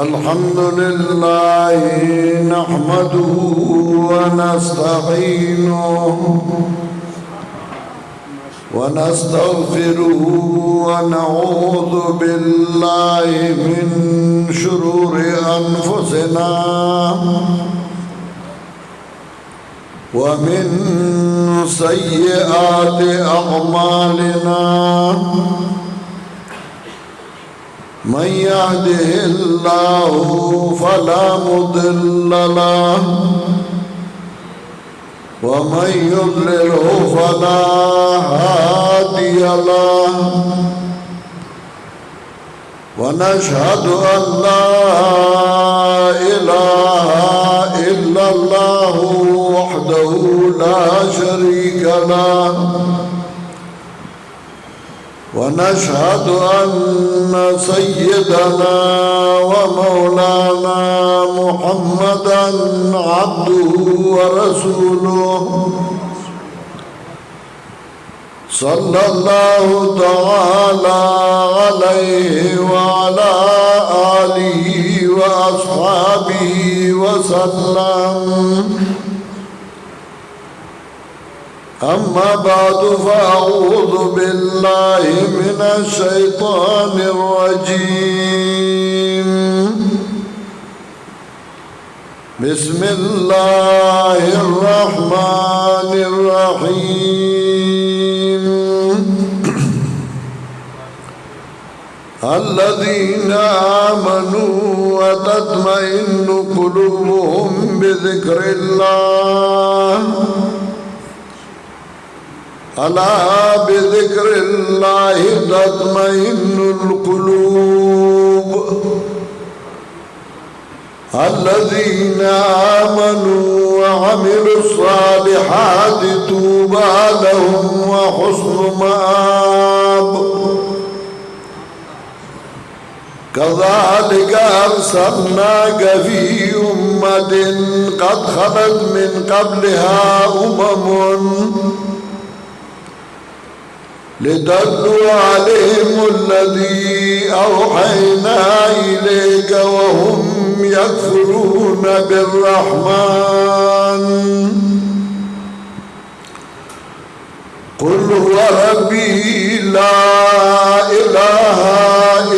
الحمد لله نحمده ونستعينه ونستغفره ونعوذ بالله من شرور أنفسنا ومن سيئات أعمالنا من يهده الله فلا مضل له ومن يضلله فلا هادي له ونشهد أن لا إله إلا الله وحده لا شريك له ونشهد أن سيدنا ومولانا محمدا عبده ورسوله صلى الله تعالى عليه وعلى آله وأصحابه وسلم. أما بعد فأعوذ بالله من الشيطان الرجيم. بسم الله الرحمن الرحيم. الذين آمنوا وتطمئن قلوبهم بذكر الله ألا بذكر الله تطمئن القلوب. الذين آمنوا وعملوا الصالحات طوبى لهم وحسن مآب. كذلك أرسلناك في أمة قد خلت من قبلها لتتلو عليهم الذي أوحينا إليك وهم يكفرون بالرحمن. قل هو ربي لا إله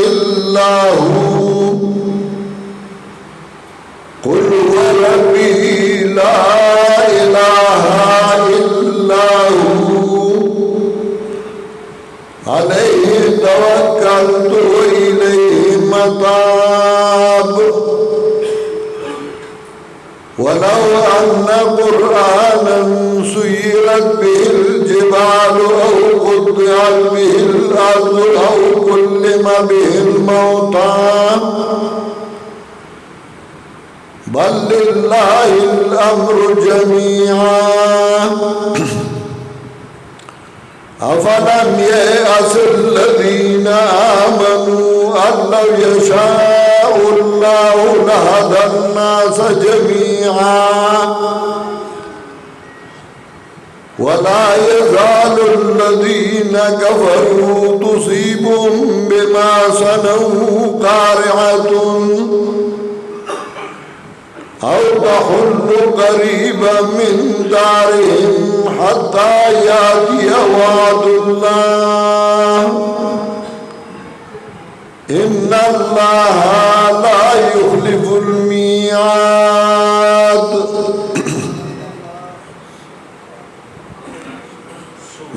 إلا هو. قل هو ربي لا إله إلا هو عليه توكلت وإليه متاب. ولو أن قرآنا سيرت به الجبال أو قطعت به الأرض أو كلم به الموتى بل لله الأمر جميعا. أفلم ييأس الذين آمنوا أن لو يشاء الله لهدى الناس جميعا ولا يزال الذين كفروا تصيبهم بما صنعوا قارعة أو تحل قريبا من دارهم حتى يأتي وعد الله إن الله لا يخلف الميعاد.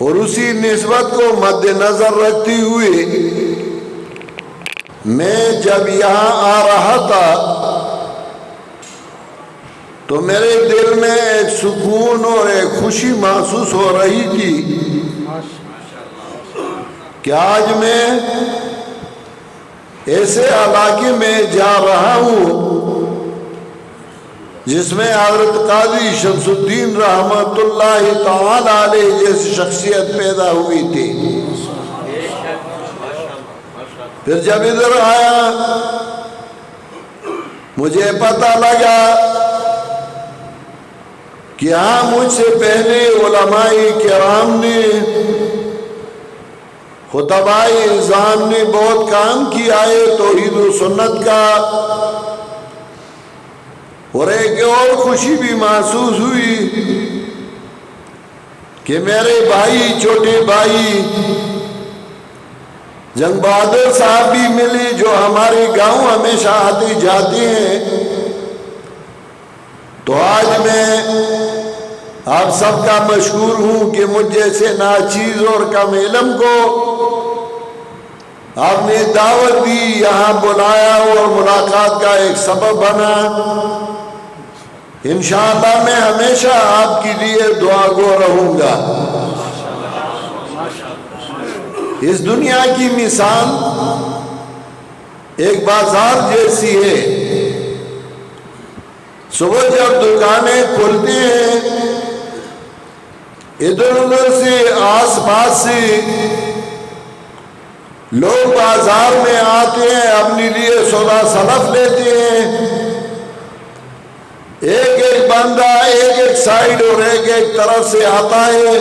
اور اسی نسبت کو مد نظر رکھتے ہوئے میں جب یہاں آ رہا تھا تو میرے دل میں ایک سکون اور ایک خوشی محسوس ہو رہی تھی کہ آج میں ایسے علاقے میں جا رہا ہوں جس میں حضرت قاضی شمس الدین رحمت اللہ تعالی علیہ جیسی شخصیت پیدا ہوئی تھی۔ پھر جب ادھر آیا مجھے پتہ لگا کہ ہاں مجھ سے پہلے علماء کرام نے خطباء نظام نے بہت کام کیا ہے توحید و سنت کا، اور ایک اور خوشی بھی محسوس ہوئی کہ میرے بھائی چھوٹے بھائی جنگ بہادر صاحب بھی ملے جو ہمارے گاؤں ہمیشہ آتے جاتے ہیں۔ تو آج میں آپ سب کا مشکور ہوں کہ مجھ جیسے ناچیز اور کم علم کو آپ نے دعوت دی، یہاں بلایا اور ملاقات کا ایک سبب بنا۔ انشاءاللہ میں ہمیشہ آپ کے لیے دعا گو رہوں گا۔ اس دنیا کی مثال ایک بازار جیسی ہے، صبح جب دکانیں کھلتی ہیں ادھر ادھر سے آس پاس سے لوگ بازار میں آتے ہیں، اپنے لیے سودا سلف لیتے ہیں، ایک ایک بندہ ایک ایک سائیڈ اور ایک ایک طرف سے آتا ہے۔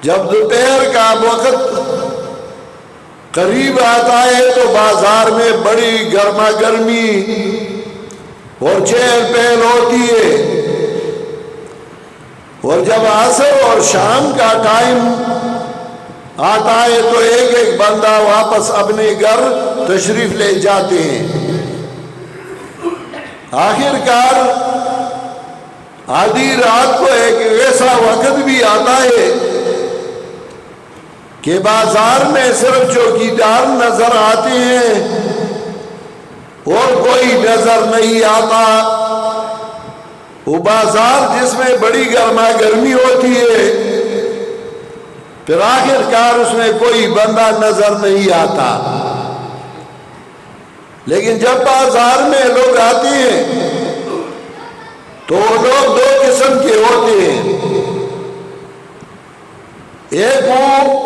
جب دوپہر کا وقت قریب آتا ہے تو بازار میں بڑی گرما گرمی اور چہل پہل ہوتی ہے، اور جب عصر اور شام کا ٹائم آتا ہے تو ایک ایک بندہ واپس اپنے گھر تشریف لے جاتے ہیں۔ آخر کار آدھی رات کو ایک ایسا وقت بھی آتا ہے کہ بازار میں صرف چوکیدار نظر آتے ہیں اور کوئی نظر نہیں آتا۔ وہ بازار جس میں بڑی گرما گرمی ہوتی ہے پھر آخر کار اس میں کوئی بندہ نظر نہیں آتا۔ لیکن جب بازار میں لوگ آتے ہیں تو لوگ دو قسم کے ہوتے ہیں، ایک وہ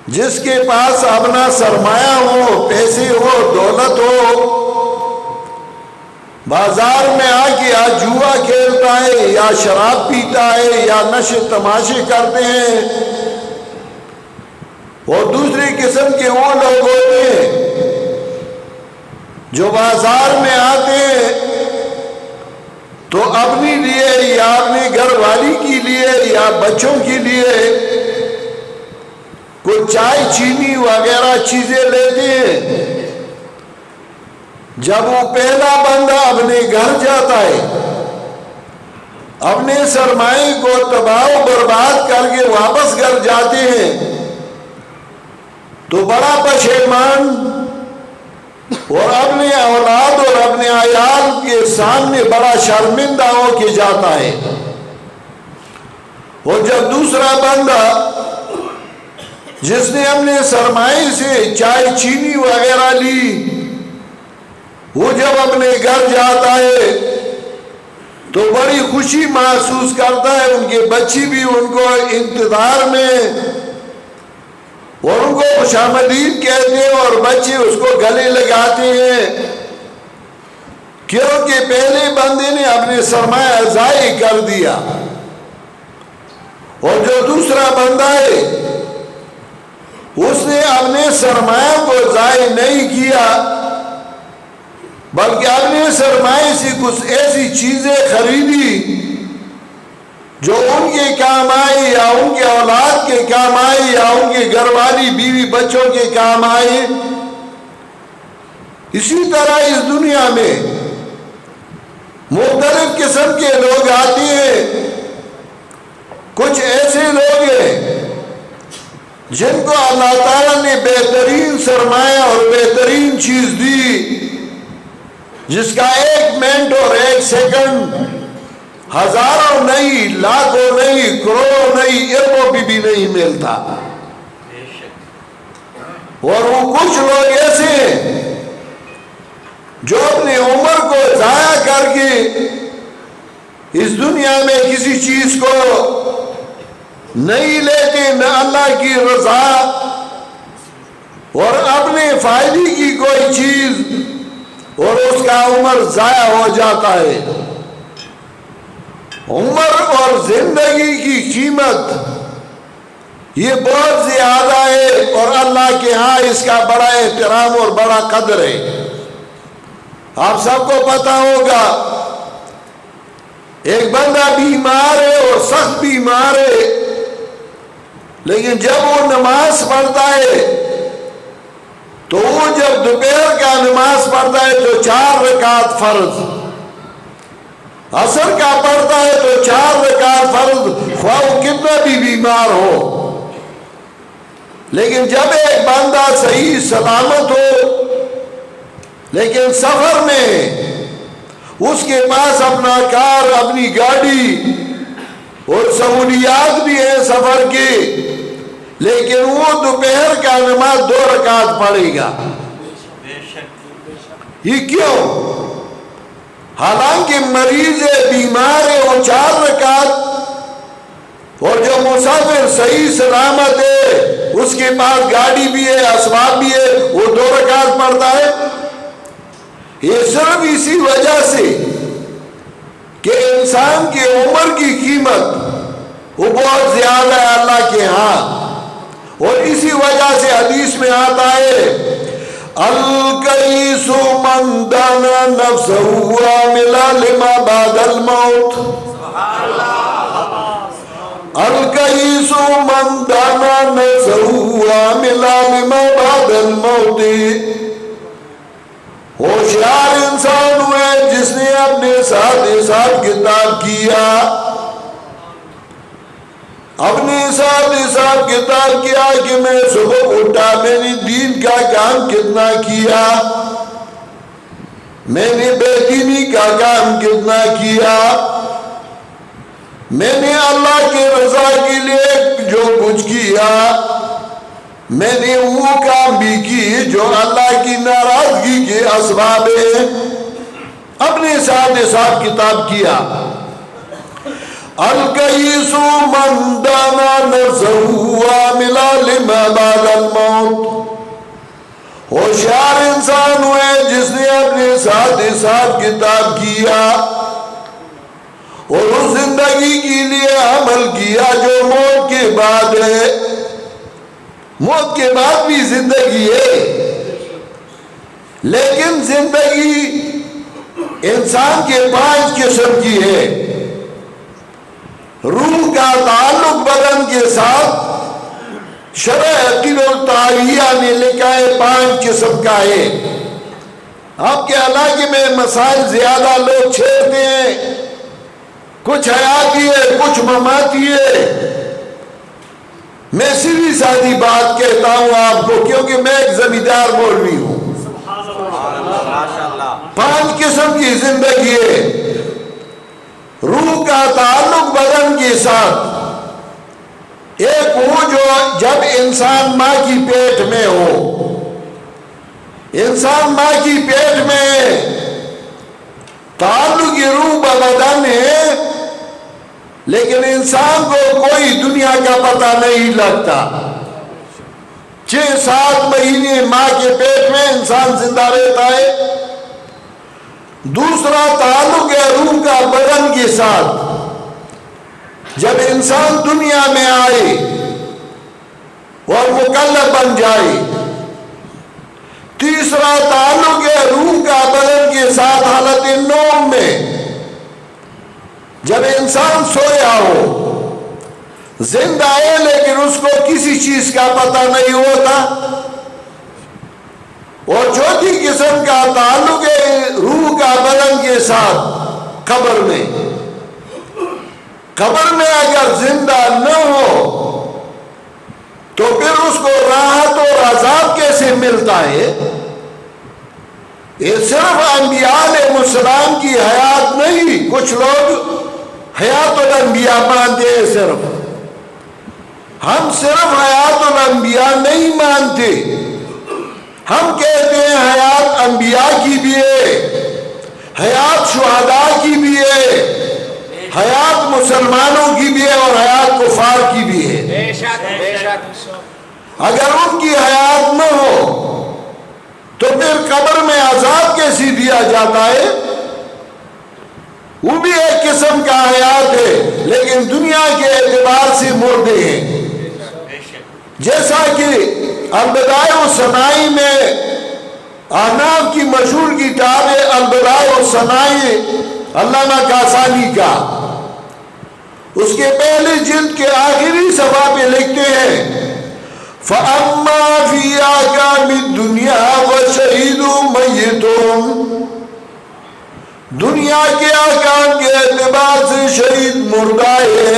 جس کے پاس اپنا سرمایہ ہو، پیسے ہو، دولت ہو، بازار میں آ کے یا جوا کھیلتا ہے یا شراب پیتا ہے یا نشے تماشے کرتے ہیں، اور دوسری قسم کے وہ لوگ ہوتے ہیں جو بازار میں آتے ہیں تو اپنے لیے یا اپنے گھر والی کے لیے یا بچوں کے لیے کوئی چائے چینی وغیرہ چیزیں لیتے ہیں۔ جب وہ پہلا بندہ اپنے گھر جاتا ہے اپنے سرمائے کو تباہ و برباد کر کے واپس گھر جاتے ہیں تو بڑا پشیمان اور اپنے اولاد اور اپنے عیال کے سامنے بڑا شرمندہ ہو کے جاتا ہے۔ اور جب دوسرا بندہ جس نے اپنے سرمائے سے چائے چینی وغیرہ لی وہ جب اپنے گھر جاتا ہے تو بڑی خوشی محسوس کرتا ہے، ان کے بچی بھی ان کو انتظار میں اور ان کو خوش آمدید کہتے ہیں اور بچے اس کو گلے لگاتے ہیں، کیونکہ پہلے بندے نے اپنے سرمایہ ضائع کر دیا، اور جو دوسرا بندہ ہے اس نے اپنے سرمایہ کو ضائع نہیں کیا بلکہ اپنے سرمایہ سے کچھ ایسی چیزیں خریدی جو ان کے کام آئے یا ان کے اولاد کے کام آئے یا ان کے گھر والی بیوی بچوں کے کام آئے۔ اسی طرح اس دنیا میں مختلف قسم کے لوگ آتے ہیں، کچھ ایسے لوگ ہیں جن کو اللہ تعالیٰ نے بہترین سرمایہ اور بہترین چیز دی، جس کا 1 منٹ اور 1 سیکنڈ ہزاروں نہیں، لاکھوں نہیں، کروڑوں نہیں، اربوں بھی نہیں ملتا۔ اور وہ کچھ لوگ ایسے ہیں جو اپنی عمر کو ضائع کر کے اس دنیا میں کسی چیز کو نہیں لیتے، نہ اللہ کی رضا اور اپنے فائدے کی کوئی چیز، اور اس کا عمر ضائع ہو جاتا ہے۔ عمر اور زندگی کی قیمت یہ بہت زیادہ ہے، اور اللہ کے ہاں اس کا بڑا احترام اور بڑا قدر ہے۔ آپ سب کو پتا ہوگا ایک بندہ بیمار ہے اور سخت بیمار ہے، لیکن جب وہ نماز پڑھتا ہے تو وہ جب دوپہر کا نماز پڑھتا ہے تو 4 رکعت فرض، عصر کا پڑھتا ہے تو 4 رکعت فرض، خواہ وہ کتنا بھی بیمار ہو۔ لیکن جب ایک بندہ صحیح سلامت ہو لیکن سفر میں اس کے پاس اپنا کار، اپنی گاڑی اور سہولیات بھی ہیں سفر کی، لیکن وہ دوپہر کا نماز 2 رکعت پڑھے گا، یہ کیوں؟ حالانکہ مریض ہے، بیمار ہے، وہ 4 رکعت، اور جو مسافر صحیح سلامت ہے اس کے پاس گاڑی بھی ہے، اسباب بھی ہے، وہ 2 رکعت پڑھتا ہے۔ یہ صرف اسی وجہ سے کہ انسان کی عمر کی قیمت وہ بہت زیادہ ہے اللہ کے ہاں، اور اسی وجہ سے حدیث میں آتا ہے الکیس من دانا نفسہ وعمل لما بعد الموت، الکیس من دانا نفسہ وعمل لما بعد الموت، ہوشیار انسان ہوئے جس نے اپنے ساتھ حساب کتاب کیا، اپنے ساتھ حساب کتاب کیا کہ میں صبح اٹھا، میں نے دین کا کام کتنا کیا، میں نے بے دینی کا کام کتنا کیا، میں نے اللہ کے رضا کے لیے جو کچھ کیا، میں نے وہ کام بھی کی جو اللہ کی ناراضگی کے اسباب ہیں، اپنے ساتھ حساب کتاب کیا۔ الکیس من دانا نفسہ وعمل لما بعد الموت، ہوشیار انسان ہوئے جس نے اپنے ساتھ حساب کتاب کیا اور اس زندگی کے لیے عمل کیا جو موت کے بعد ہے۔ موت کے بعد بھی زندگی ہے، لیکن زندگی انسان کے 5 قسم کی ہے۔ روح کا تعلق بدن کے ساتھ شرح عقیل الطاہیہ نے لکھا ہے 5 قسم کا ہے۔ آپ کے علاقے میں مسائل زیادہ لوگ چھیڑتے ہیں، کچھ حیاتی ہے، کچھ مماتی ہے۔ میں سیدھی سادھی بات کہتا ہوں آپ کو، کیونکہ میں ایک زمیندار مولوی ہوں۔ 5 قسم کی زندگی ہے۔ روح کا تعلق بدن کے ساتھ، ایک وہ جو جب انسان ماں کی پیٹ میں ہو، انسان ماں کی پیٹ میں تعلق روح بدن ہے، لیکن انسان کو کوئی دنیا کا پتہ نہیں لگتا۔ 6-7 مہینے ماں کے پیٹ میں انسان زندہ رہتا ہے۔ دوسرا تعلق ہے روح کا بدن کے ساتھ، جب انسان دنیا میں آئے اور مکلف بن جائے۔ تیسرا تعلق ہے روح کا بدن کے ساتھ حالت نوم میں، جب انسان سویا ہو، زندہ ہے لیکن اس کو کسی چیز کا پتہ نہیں ہوتا۔ اور چوتھی قسم کا تعلق ہے روح کا بدن کے ساتھ قبر میں، قبر میں اگر زندہ نہ ہو تو پھر اس کو راحت اور عذاب کیسے ملتا ہے؟ یہ صرف انبیاء علیہ السلام کی حیات نہیں، کچھ لوگ حیات الانبیاء مانتے ہیں، صرف ہم صرف حیات الانبیاء نہیں مانتے، ہم کہتے ہیں حیات انبیاء کی بھی ہے، حیات شہداء کی بھی ہے، حیات مسلمانوں کی بھی ہے اور حیات کفار کی بھی ہے۔ بے شک بے شک۔ اگر ان کی حیات نہ ہو تو پھر قبر میں عذاب کیسے دیا جاتا ہے؟ وہ بھی ایک قسم کا حیات ہے لیکن دنیا کے اعتبار سے مردے ہیں۔ جیسا کہ البدائع والصنائع میں احناف کی مشہور کتاب ہے البدائع والصنائع علامہ کاسانی کا، اس کے پہلے جلد کے آخری صفحہ پہ لکھتے ہیں فَأَمَّا فِي أَحْكَامِ الدُّنْيَا وَشَهِيدٌ مَيِّتٌ، دنیا کے احکام کے اعتبار سے شہید مردہ ہے،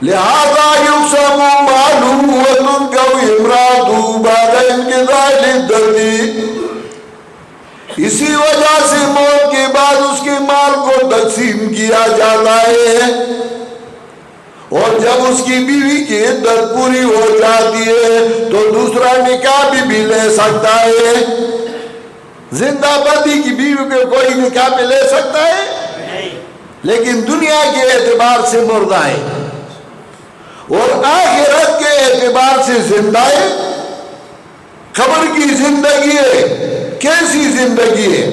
لہذا یقسم مالہ وتنکح امرأتہ بعد انقضاء العدۃ، اسی وجہ سے موت کے بعد اس کے مال کو تقسیم کیا جاتا ہے، اور جب اس کی بیوی کی عدت پوری ہو جاتی ہے تو دوسرا نکاح بھی لے سکتا ہے۔ زندہ بدی کی بیوی کو کوئی نکاح پہ لے سکتا ہے لیکن دنیا کے اعتبار سے مردہ ہے، اور آخرت کے اعتبار سے زندہ ہے۔ قبر کی زندگی ہے، کیسی زندگی ہے؟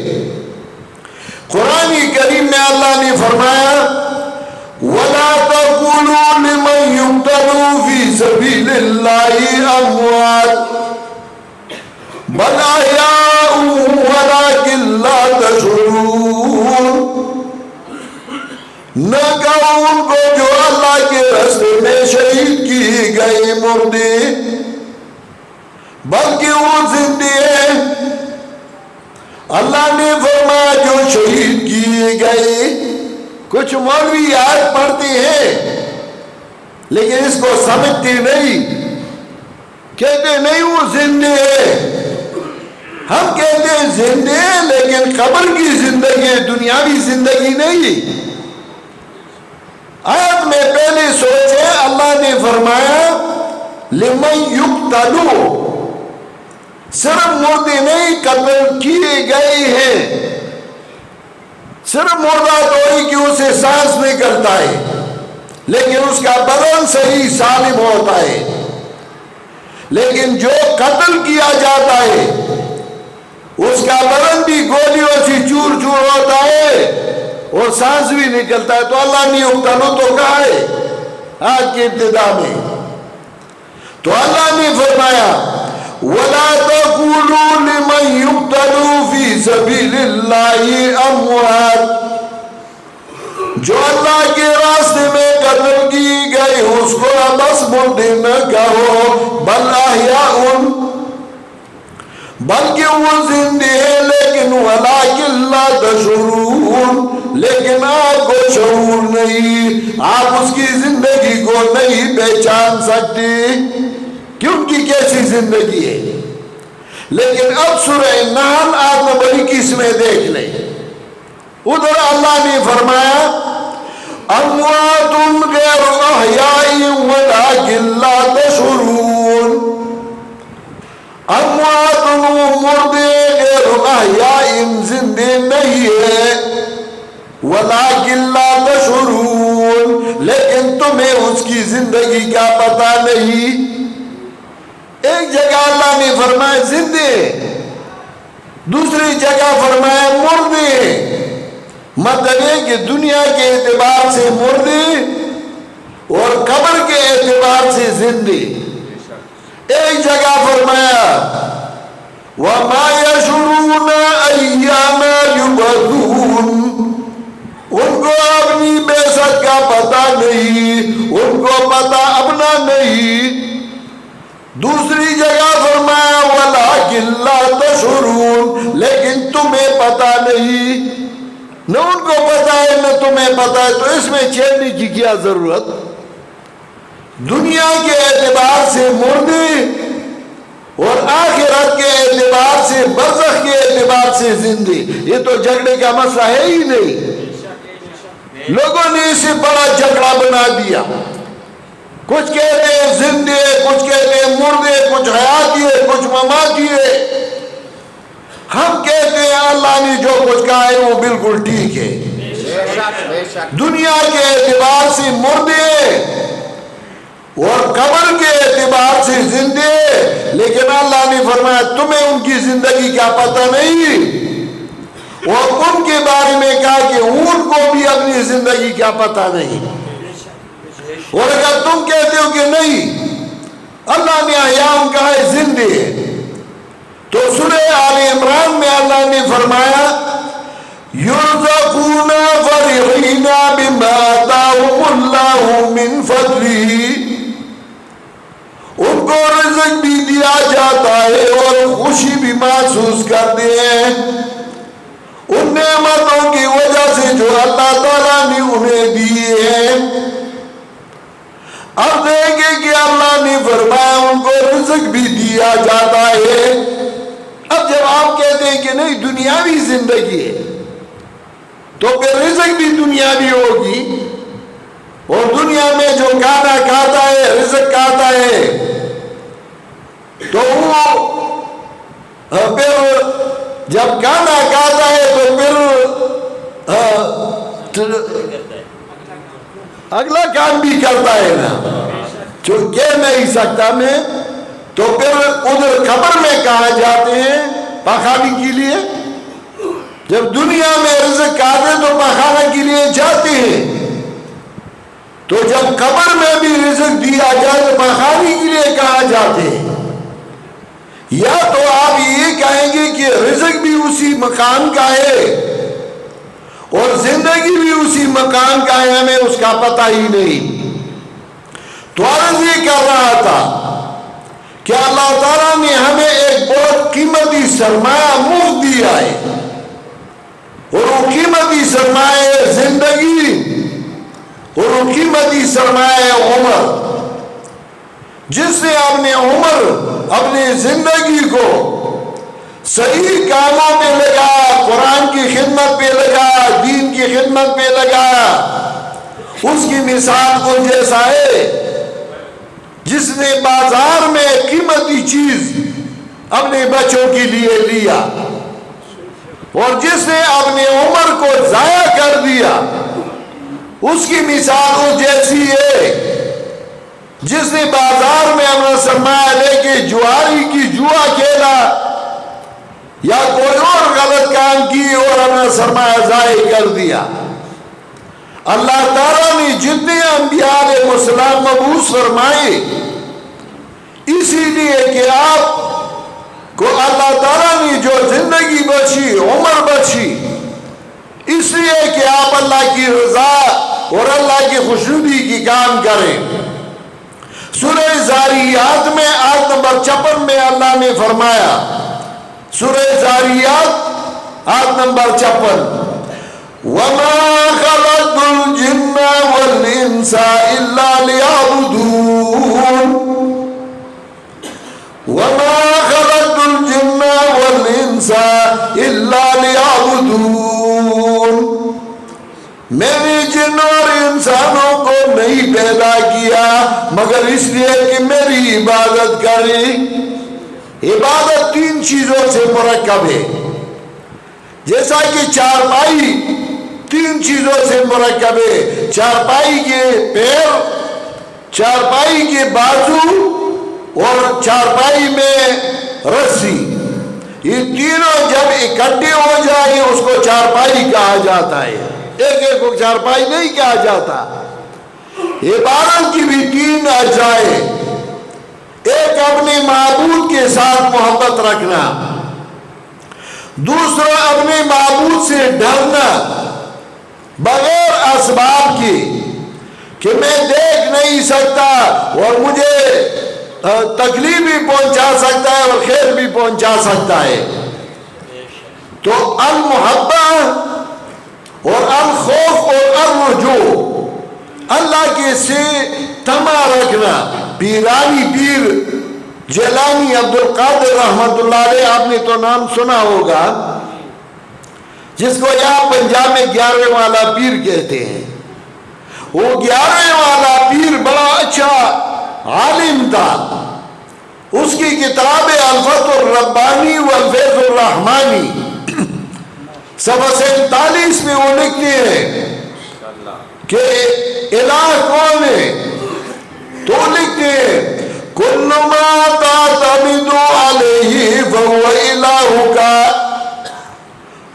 قرآن کریم میں اللہ نے فرمایا وَلَا تَقُولُوا لِمَنْ يُقْتَلُ فِي سَبِيلِ اللَّهِ أَمْوَاتٌ بَلْ أَحْيَاءٌ وَلَكِنْ لَا تَشْعُرُونَ، نہ کہو ان کو جو اللہ کے راستے میں شہید کی گئے مردے، بلکہ وہ زندے ہیں۔ اللہ نے فرمایا جو شہید کیے گئے، کچھ مولوی یاد پڑھتے ہیں لیکن اس کو سمجھتے نہیں، کہتے نہیں وہ زندے ہیں، ہم کہتے ہیں زندے لیکن قبر کی زندگی دنیاوی زندگی نہیں۔ آیت میں پہلے سوچے اللہ نے فرمایا لمن یقتلو، صرف مردے نہیں قتل کیے گئے ہیں، صرف مردہ تو ہی کہ اسے سانس نہیں کرتا ہے لیکن اس کا بدن صحیح سالم ہوتا ہے، لیکن جو قتل کیا جاتا ہے اس کا بدن بھی گولیوں سے چور چور ہوتا ہے اور سانس بھی نکلتا ہے۔ تو اللہ نے یقتلو تو کہا ہے آج کی ابتدا میں، تو اللہ نے فرمایا وَلَا تَقُولُوا لِمَنْ يُقْتَلُ فِي سَبِيلِ اللَّهِ أَمْوَاتٌ، جو اللہ کے راستے میں قتل کی گئی اس کو بس مردے نہ کہو، بل احیاء، بلکہ وہ زندے ہیں لیکن وَلَكِنْ لَا تَشْعُرُونَ، لیکن آپ کو شعور نہیں، آپ اس کی زندگی کو نہیں پہچان سکتے کہ ان کی کیسی زندگی ہے۔ لیکن اب سورہ نحل آیت نمبر 21 میں دیکھ لیں، ادھر اللہ نے فرمایا اموات غیر احیاء ولکن لا تشعرون، اموات مردے غیر احیاء زندے نہیں ہے، ولکن لا تشعرون لیکن تمہیں اس کی زندگی کا پتہ نہیں۔ ایک جگہ اللہ نے فرمایا زندے، دوسری جگہ فرمایا مردے، مطلب ہے کہ دنیا کے اعتبار سے مردے اور قبر کے اعتبار سے زندے۔ ایک جگہ فرمایا وَمَا يَشْعُرُونَ أَيَّانَ يُبْعَثُونَ، ان کو اپنی بعثت کا پتہ نہیں، ان کو پتہ اپنا نہیں۔ دوسری جگہ فرمایا وَلَكِنْ لَا تَشْعُرُونَ، لیکن تمہیں پتہ نہیں، نہ ان کو پتہ ہے میں تمہیں پتا ہے، تو اس میں چھیڑنے کی کیا ضرورت؟ دنیا کے اعتبار سے مردے اور آخرت کے اعتبار سے، برزخ کے اعتبار سے زندے، یہ تو جھگڑے کا مسئلہ ہے ہی نہیں۔ لوگوں نے اسے بڑا جھگڑا بنا دیا، کچھ کہتے ہیں زندے، کچھ کہتے ہیں مردے، کچھ حیاتی ہے، کچھ مماتی ہے۔ ہم کہتے ہیں اللہ نے جو کچھ کہا ہے وہ بالکل ٹھیک ہے۔ دنیا کے اعتبار سے مردے اور قبر کے اعتبار سے زندے، لیکن اللہ نے فرمایا تمہیں ان کی زندگی کا پتہ نہیں، اور ان کے بارے میں کہا کہ اونٹ کو بھی اپنی زندگی کا پتہ نہیں۔ اور اگر تم کہتے ہو کہ نہیں اللہ نے احیاء کہا ہے زندے، تو سورہ آل عمران میں اللہ نے فرمایا یرزقون فرحین بما آتاہم اللہ من فضلہ، ان کو رزق بھی دیا جاتا ہے اور خوشی بھی محسوس کرتے ہیں ان نعمتوں کی وجہ سے جو اللہ تعالیٰ نے انہیں دی ہے۔ اب دیکھیں کہ اللہ نے فرمایا ان کو رزق بھی دیا جاتا ہے۔ اب جب آپ کہتے ہیں کہ نہیں دنیاوی زندگی ہے، تو پھر رزق بھی دنیاوی ہوگی، اور دنیا میں جو کھانا کھاتا ہے، رزق کھاتا ہے، تو وہ پھر جب کھانا کھاتا ہے تو پھر اگلا کام بھی کرتا ہے نا، جو کہہ نہیں سکتا میں، تو پھر ادھر قبر میں کہاں جاتے ہیں پخانے کے لیے؟ جب دنیا میں رزق کھاتے تو پخانے کے لیے جاتے ہیں، تو جب قبر میں بھی رزق دیا جائے تو پخانے کے لیے کہاں جاتے ہیں؟ یا تو آپ یہ کہیں گے کہ رزق بھی اسی مکان کا ہے اور زندگی بھی اسی مکان کا ہے، ہمیں اس کا پتہ ہی نہیں۔ تو عرض یہ کر رہا تھا کہ اللہ تعالیٰ نے ہمیں ایک بہت قیمتی سرمایہ مفت دیا ہے، اور وہ قیمتی سرمایہ ہے زندگی، اور وہ قیمتی سرمایہ ہے عمر۔ جس نے اپنے عمر، اپنی زندگی کو صحیح کاموں پہ لگایا، قرآن کی خدمت پہ لگایا، دین کی خدمت پہ لگایا، اس کی مثال کو جیسا ہے جس نے بازار میں قیمتی چیز اپنے بچوں کے لیے لیا، اور جس نے اپنی عمر کو ضائع کر دیا، اس کی مثال وہ جیسی ہے جس نے بازار میں اپنا سرمایہ لے کے جواری کی جوا کھیلا یا کوئی اور غلط کام کی اور اپنا سرمایہ ضائع کر دیا۔ اللہ تعالیٰ نے جتنے انبیاء علیہ السلام مبعوث فرمائے، اسی لیے کہ آپ کو اللہ تعالیٰ نے جو زندگی بخشی، عمر بخشی، اس لیے کہ آپ اللہ کی رضا اور اللہ کی خوشنودی کی کام کریں۔ سورہ زاریات میں آیت نمبر 56 میں اللہ نے فرمایا، سورہ زاریات آیت نمبر 56، وَمَا خَلَقْتُ الْجِنَّ وَالْإِنسَ إِلَّا لِيَعْبُدُونَ، وَمَا خَلَقْتُ الْجِنَّ وَالْإِنسَ إِلَّا لِيَعْبُدُونَ، میں نے جن اور انسانوں کو نہیں پیدا کیا مگر اس لیے کہ میری عبادت کریں۔ عبادت 3 چیزوں سے مرکب ہے، جیسا کہ چارپائی 3 چیزوں سے مرکب ہے، چارپائی کے پیر، چارپائی کے بازو اور چارپائی میں رسی، یہ تینوں جب اکٹھے ہو جائیں اس کو چارپائی کہا جاتا ہے، ایک ایک کو چارپائی نہیں کہا جاتا۔ عبادت کی بھی 3 اجزاء، ایک اپنے معبود کے ساتھ محبت رکھنا، دوسرا اپنے معبود سے ڈرنا بغیر اسباب کی کہ میں دیکھ نہیں سکتا اور مجھے تکلیف بھی پہنچا سکتا ہے اور خیر بھی پہنچا سکتا ہے۔ تو المحبہ اور الخوف اور الرجوع، اللہ کے سے تما رکھنا. پیرانی پیر جیلانی عبد القادر رحمت اللہ علیہ، آپ نے تو نام سنا ہوگا، جس کو یہاں پنجاب میں 11ویں والا پیر کہتے ہیں. وہ 11ویں والا پیر بڑا اچھا عالم تھا. اس کی کتاب الفتح الربانی والفیض الرحمانی صفحہ 47 میں وہ لکھتے ہیں کہ الہ کون ہے؟ تو لکھتے ہیں کل ما تعتمد علیہ فهو الہک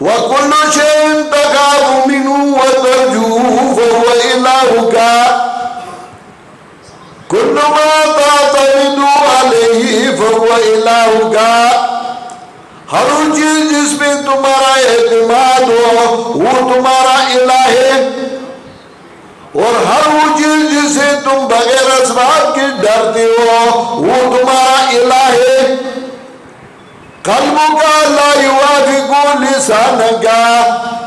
وَكُلُّ شَيْءٍ تَخَافُ مِنْهُ وَتَرْجُوهُ فَهُوَ إِلَٰهُكَ كُلُّ مَا تَعْتَمِدُ عَلَيْهِ فَهُوَ إِلَٰهُكَ. ہر چیز جس میں تمہارا اعتماد ہو وہ تمہارا الہ ہے، اور ہر وہ چیز جس سے تم بغیر اسباب کے ڈرتے ہو وہ تمہارا الہ ہے. قلبک لا یوافق لسانک،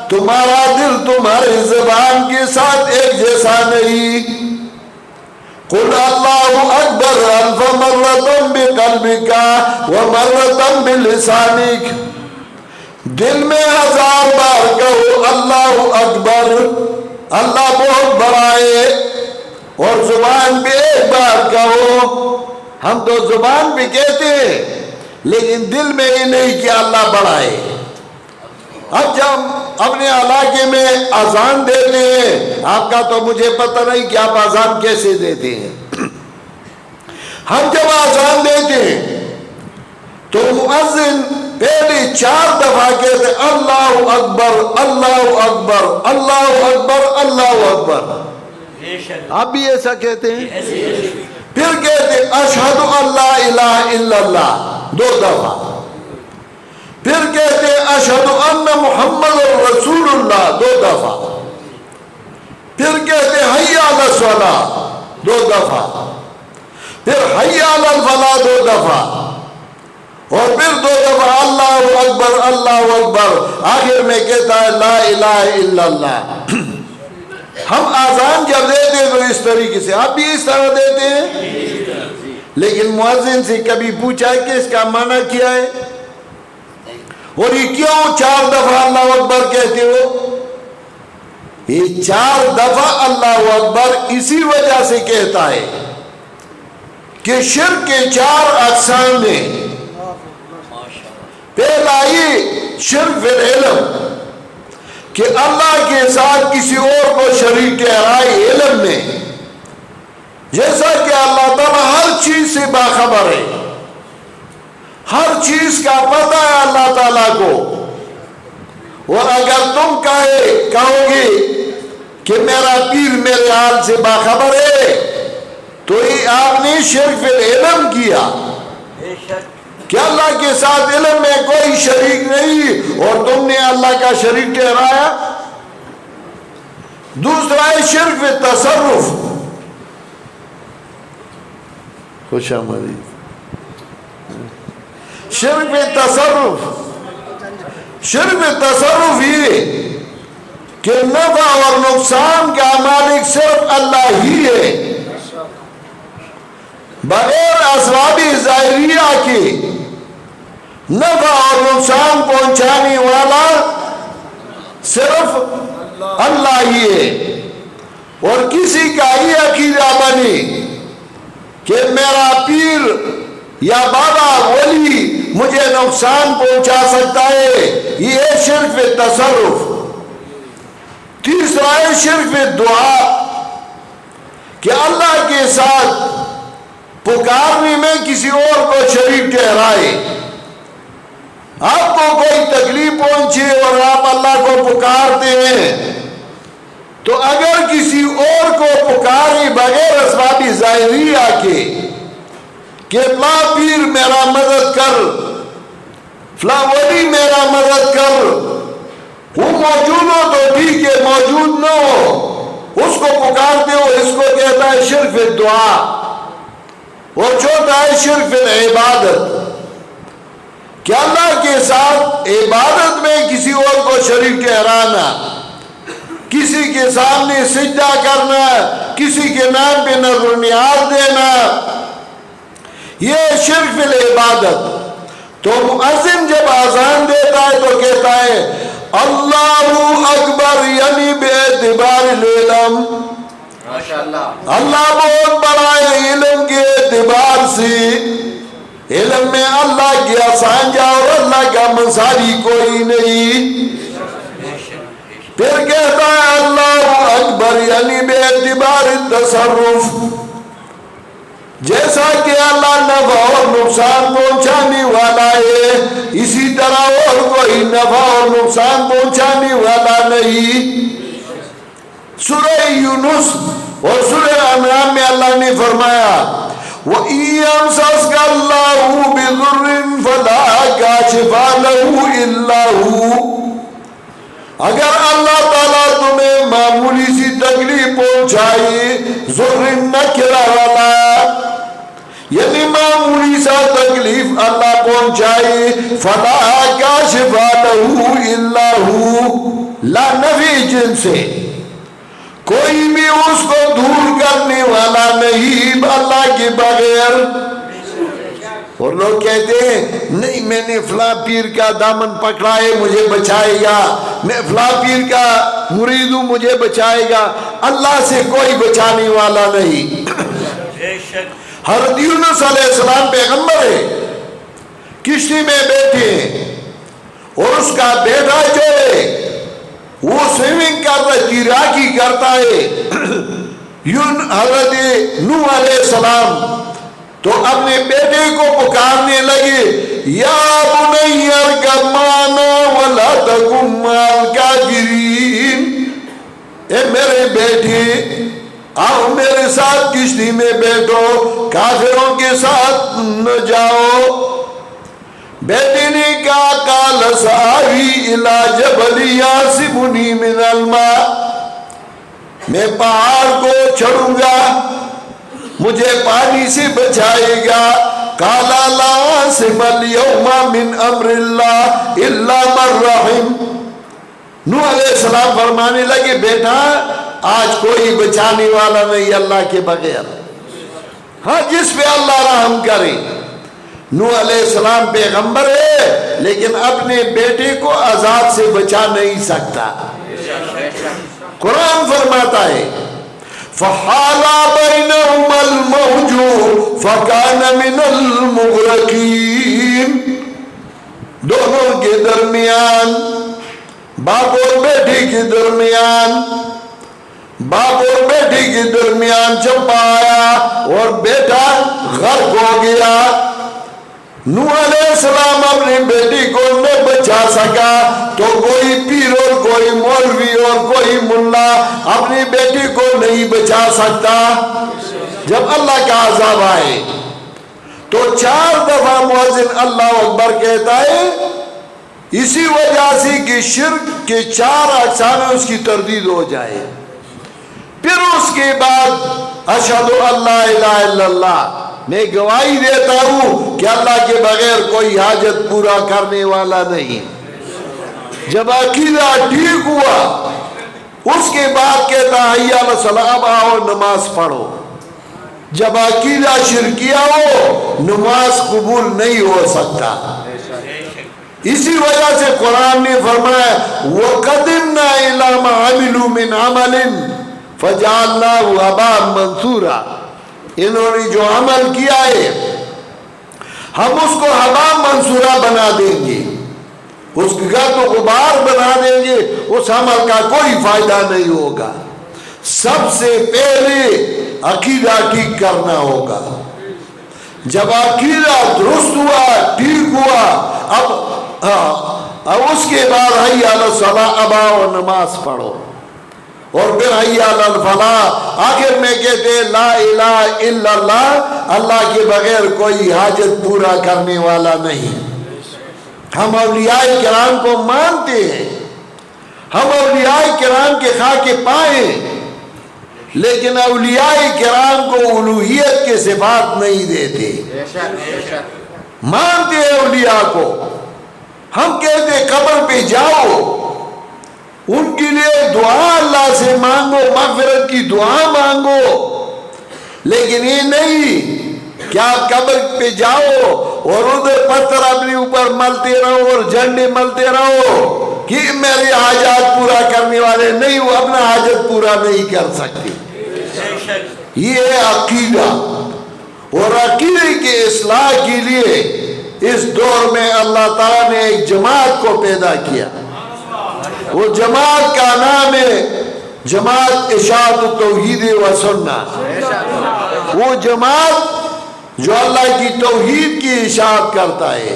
تمہارا دل تمہاری زبان کے ساتھ ایک جیسا نہیں. قل اللہ اکبر الف مرۃ بقلبک ومرۃ بلسانک، دل میں 1000 بار کہو اللہ اکبر، اللہ بہت بڑا ہے، اور زبان پہ 1 بار کہو. ہم تو زبان پہ کہتے ہیں لیکن دل میں یہ نہیں کہ اللہ بڑا ہے. اب جب اپنے علاقے میں اذان دیتے ہیں، آپ کا تو مجھے پتہ نہیں کہ آپ اذان کیسے دیتے ہیں. ہم جب اذان دیتے ہیں تو مؤذن پہلے 4 دفعہ کہتے ہیں اللہ اکبر اللہ اکبر اللہ اکبر اللہ اکبر. آپ بھی ایسا کہتے ہیں؟ پھر کہتے ہیں اشہد ان لا الہ الا اللہ 2 دفعہ. پھر کہتے ہیں اشہد ان محمد رسول اللہ 2 دفعہ. پھر کہتے ہیں حی علی الصلاۃ 2 دفعہ. پھر حی علی الفلاح 2 دفعہ، اور پھر 2 دفعہ اللہ اکبر اللہ اکبر. آخر میں کہتا ہے لا الہ الا اللہ. ہم آزان جب دیتے ہیں تو اس طریقے سے، آپ بھی اس طرح دیتے ہیں. لیکن مؤذن سے کبھی پوچھا ہے کہ اس کا معنی کیا ہے، اور یہ کیوں 4 دفعہ اللہ اکبر کہتے ہو؟ یہ 4 دفعہ اللہ اکبر اسی وجہ سے کہتا ہے کہ شرک کے 4 اقسام ہیں. پہلا یہ شرک فی العلم، کہ اللہ کے ساتھ کسی اور کو شریک ٹھہرائے علم میں، جیسا کہ اللہ تعالیٰ ہر چیز سے باخبر ہے، ہر چیز کا پتہ ہے اللہ تعالیٰ کو. اور اگر تم کہو گے کہ میرا پیر میرے حال سے باخبر ہے تو یہ آپ نے شرک فی العلم کیا کہ اللہ کے ساتھ علم میں کوئی شریک نہیں اور تم نے اللہ کا شریک ٹھہرایا. دوسرا ہے شرک فی تصرف. خوش آمدید. شرک فی تصرف، شرک فی تصرف یہ کہ نفع اور نقصان کا مالک صرف اللہ ہی ہے، بغیر اسباب ظاہریہ کے نفع اور نقصان پہنچانے والا صرف اللہ ہی ہے. اور کسی کا یہ عقیدہ بنے کہ میرا پیر یا بابا ولی مجھے نقصان پہنچا سکتا ہے، یہ ہے شرک فی تصرف. تیسرا ہے شرک فی دعا، کہ اللہ کے ساتھ پکارنے میں کسی اور کو شریک ٹھہرائے. آپ کو کوئی تکلیف پہنچے اور آپ اللہ کو پکارتے ہیں تو اگر کسی اور کو پکارے بغیر اسباب ظاہریہ کے کہ فلاں پیر میرا مدد کر، فلاں ولی میرا مدد کر، وہ موجود ہو تو ٹھیک ہے، موجود نہ ہو اس کو پکارتے ہو، اس کو کہتا ہے شرک فی دعا. اور چوتھا ہے شرک فی العبادت، کہ اللہ کے ساتھ عبادت میں کسی اور کو شریک ٹھہرانا. کسی کے سامنے سجدہ کرنا، کسی کے نام پہ نذر و نیاز دینا، یہ شرک فی العبادت۔ تو مؤذن جب اذان دیتا ہے تو کہتا ہے اللہ اکبر، یعنی بے اعتبار العلم، اللہ بہت بڑا ہے علم کے اعتبار سے، علم میں اللہ کی سانجا اور اللہ کا مساوی کوئی نہیں۔ پھر کہتا ہے اللہ اکبر، یعنی بے اعتبار التصرف، جیسا کہ اللہ نفع اور نقصان پہنچانے والا ہے اسی طرح اور کوئی نفع اور نقصان پہنچانے والا نہیں۔ سورہ یونس اور سورہ انعام میں اللہ نے فرمایا وَإِن يَمْسَسْكَ اللَّهُ بِضُرٍّ فَلَا كَاشِفَ لَهُ إِلَّا هُوَ، اگر اللہ تعالیٰ تمہیں معمولی سی تکلیف پہنچائی، ضر نکرہ والا، یعنی معمولی سا تکلیف اللہ پہنچائی، فَلَا كَاشِفَ لَهُ إِلَّا هُوَ، لا نفی جن سے کوئی بھی اس کو دور کرنے والا نہیں اللہ کے بغیر۔ اور لوگ کہتے ہیں نہیں میں نے فلاں پیر کا دامن پکڑا ہے مجھے بچائے گا، میں فلاں پیر کا مرید ہوں مجھے بچائے گا، اللہ سے کوئی بچانے والا نہیں۔ حضرت یونس علیہ السلام پیغمبر ہے، کشتی میں بیٹھے ہیں اور اس کا بیٹا جو ہے وہ سوئمنگ کرتا ہے، تیراکی کرتا ہے۔ حضرت نوح علیہ السلام تو اپنے بیٹے کو پکارنے لگے یا بنی ارکب معنا ولا تکن مع الکافرین، اے میرے بیٹے آؤ میرے ساتھ کشتی میں بیٹھو، کافروں کے ساتھ نہ جاؤ۔ بیٹے نے کہا قال سآوی الی جبل یعصمنی من الماء، میں پہاڑ کو چڑھوں گا مجھے پانی سے بچائے گا۔ قال لا عاصم اليوم من امر اللہ الا من رحم، نوح علیہ السلام فرمانے لگے بیٹا آج کوئی بچانے والا نہیں اللہ کے بغیر، ہاں جس پہ اللہ رحم کرے۔ نوح علیہ السلام پیغمبر ہے لیکن اپنے بیٹے کو عذاب سے بچا نہیں سکتا۔ قرآن فرماتا ہے فَحَالَ بَيْنَهُمَا الْمَوْجُ فَكَانَ مِنَ الْمُغْرَقِينَ، دونوں کے درمیان، باپ اور بیٹے کے درمیان، باپ اور بیٹے کے درمیان چمپا آیا اور بیٹا غرق ہو گیا۔ نوح علیہ السلام اپنے بیٹی کو نہ بچا سکا تو کوئی پیر اور کوئی مولوی اور کوئی ملا اپنی بیٹی کو نہیں بچا سکتا۔ جب اللہ کا عذاب آئے تو 4 دفعہ مؤذن اللہ اکبر کہتا ہے، اسی وجہ سے کہ شرک کے 4 اقسام اس کی تردید ہو جائے۔ پھر اس کے بعد اشہد ان لا الہ الا اللہ، میں گواہی دیتا ہوں کہ اللہ کے بغیر کوئی حاجت پورا کرنے والا نہیں۔ جب عقیدہ ٹھیک ہوا اس کے بعد کہتا حی علی الصلاۃ، اب آؤ نماز پڑھو۔ جب عقیدہ شرکیہ ہو نماز قبول نہیں ہو سکتا۔ اسی وجہ سے قرآن نے فرمایا وَقَدِمْنَا إِلَى مَا عَمِلُوا مِنْ عَمَلٍ فَجَعَلْنَاهُ هَبَاءً مَنْثُورًا، انہوں نے جو عمل کیا ہے ہم اس کو ہباء منصورہ بنا دیں گے، اس کا تو غبار بنا دیں گے، اس عمل کا کوئی فائدہ نہیں ہوگا۔ سب سے پہلے عقیدہ ٹھیک کرنا ہوگا۔ جب عقیدہ درست ہوا ٹھیک ہوا اب اس کے بعد حی علی الصلاۃ، اب آؤ نماز پڑھو، اور پھر حی علی الفلاح۔ آخر میں کہتے ہیں لا الہ الا اللہ، اللہ کے بغیر کوئی حاجت پورا کرنے والا نہیں۔ ہم اولیاء کرام کو مانتے ہیں، ہم اولیاء کرام کے خاکے پائیں، لیکن اولیاء کرام کو الوہیت کے صفات نہیں دیتے۔ مانتے ہیں اولیاء کو، ہم کہتے قبر پہ جاؤ ان کے لیے دعا اللہ سے مانگو، مغفرت کی دعا مانگو، لیکن یہ نہیں کہ آپ قبر پہ جاؤ اور ادھر پتھر اپنے اوپر ملتے رہو اور جھنڈے ملتے رہو کہ میرے حاجات پورا کرنے والے نہیں، وہ اپنا حاجت پورا نہیں کر سکتے۔ یہ ہے عقیدہ، اور عقیدے کی اصلاح کے لیے اس دور میں اللہ تعالیٰ نے ایک جماعت کو پیدا کیا، وہ جماعت کا نام ہے جماعت اشاعت توحید و سنت۔ وہ جماعت جو اللہ کی توحید کی اشاعت کرتا ہے،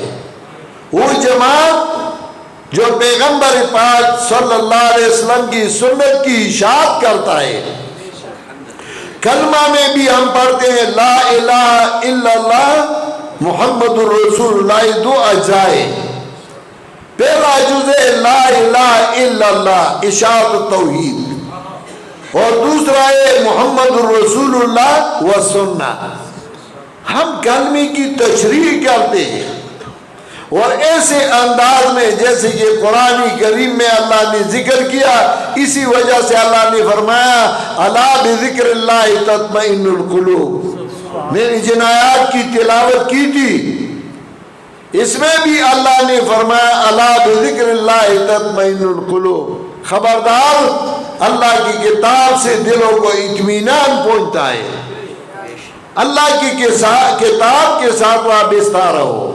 وہ جماعت جو پیغمبر پاک صلی اللہ علیہ وسلم کی سنت کی اشاعت کرتا ہے۔ کلمہ میں بھی ہم پڑھتے ہیں لا الہ الا اللہ محمد الرسول اللہ، دو اجزائے۔ پہلا جز ہے لا الہ الا اللہ اشاعت توحید، اور دوسرا ہے محمد الرسول اللہ و سنت۔ ہم کلمے کی تشریح کرتے ہیں اور ایسے انداز میں جیسے کہ قرآن کریم میں اللہ نے ذکر کیا، اسی وجہ سے اللہ نے فرمایا الا بذکر اللہ تطمئن القلوب۔ میں نے جن آیات کی تلاوت کی تھی اس میں بھی اللہ نے فرمایا الا بذکر اللہ تطمئن القلوب۔ خبردار، اللہ کی کتاب سے دلوں کو اطمینان پہنچتا ہے۔ اللہ کی کتاب کے ساتھ وابستہ رہو،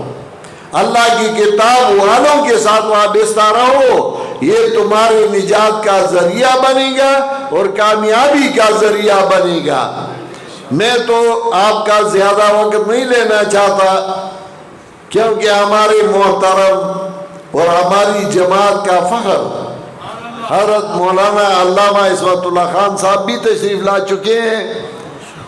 اللہ کی کتاب والوں کے ساتھ وابستہ رہو، یہ تمہاری نجات کا ذریعہ بنے گا اور کامیابی کا ذریعہ بنے گا۔ میں تو آپ کا زیادہ وقت نہیں لینا چاہتا، کیونکہ ہمارے محترم اور ہماری جماعت کا فخر حضرت مولانا علامہ عصمت اللہ خان صاحب بھی تشریف لا چکے ہیں،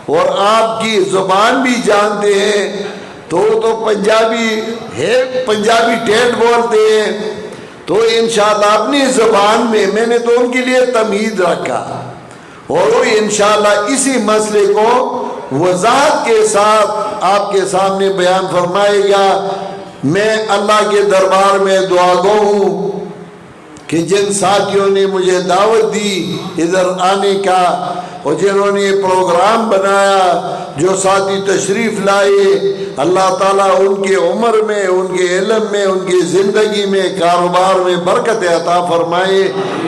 اور آپ کی زبان بھی جانتے ہیں، تو پنجابی ہے، پنجابی ٹیٹ بولتے ہیں، تو انشاءاللہ اپنی زبان میں نے تو ان کے لیے تمہید رکھا، اور وہ انشاءاللہ اسی مسئلے کو وضاحت کے ساتھ آپ کے سامنے بیان فرمائے گا۔ میں اللہ کے دربار میں دعا گو ہوں کہ جن ساتھیوں نے مجھے دعوت دی ادھر آنے کا، اور جنہوں نے پروگرام بنایا، جو ساتھی تشریف لائے، اللہ تعالیٰ ان کے عمر میں، ان کے علم میں، ان کی زندگی میں، کاروبار میں برکت عطا فرمائے،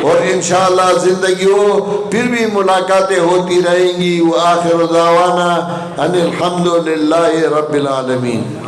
اور انشاءاللہ زندگیوں پھر بھی ملاقاتیں ہوتی رہیں گی۔ وآخر دعوانا ان الحمد للہ رب العالمین۔